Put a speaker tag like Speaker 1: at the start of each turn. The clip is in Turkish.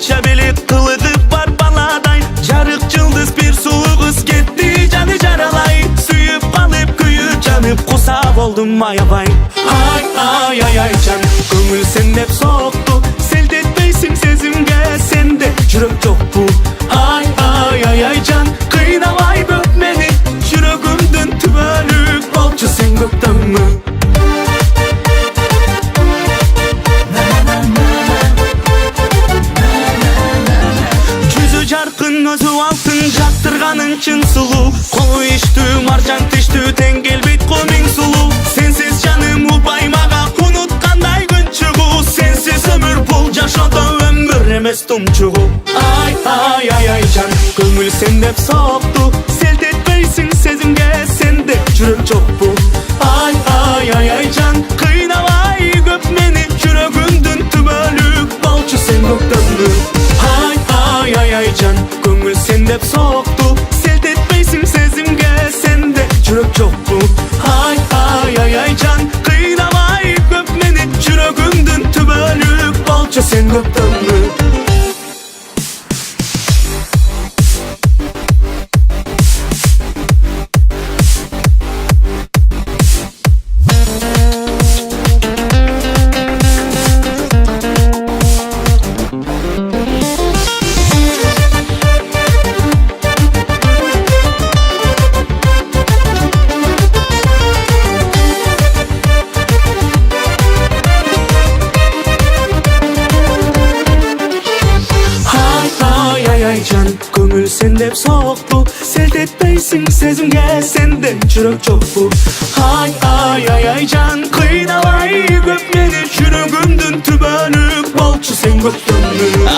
Speaker 1: Paça belik kılıdı var baladay. Yarık yıldız bir sulu kız gitti canı caralay. Suyup alıp kıyı canıp kusap oldum ayabay. Ay ay ay ay can, gönül sen hep soktu. Seld etmeysin sezimge sende yürek yok bu. Ay ay ay ay can, kıynamay böpmeni. Yüreğimden tübelük bolçu sen gökten mi? Yüzü jarkın özü altın jaktırganın çın sulu. Kolu içtü marcan tiştü tengel bit komin sulu. Sensiz canım ubaymaga unutkanday gün çıgu. Sensiz ömür bul yaşada ömür emez tumçuğu. Ay ay ay ay can, gönül sen hep soktu. Seld etmeysin sezimge sende yürek çok bu. Ay ay ay ay can, kıynamay göpmeni. Yüreğimden tübelük bolçu sen gökten mi? Ay ay ay ay can, gönül sen hep soktu. Seld etmeysin sezimge sende yürek çok bu. Ay ay ay ay can, kıynamay göpmeni. Yüreğimden tübelük bolçu sen gökten mi? Can, gönül sen hep soktu. Seld etmeysin sezimge sende yürek çok bu. Ay ay ay ay can, kıynamay göpmeni. Yüreğimden tübelük bolçu sen gökten mi?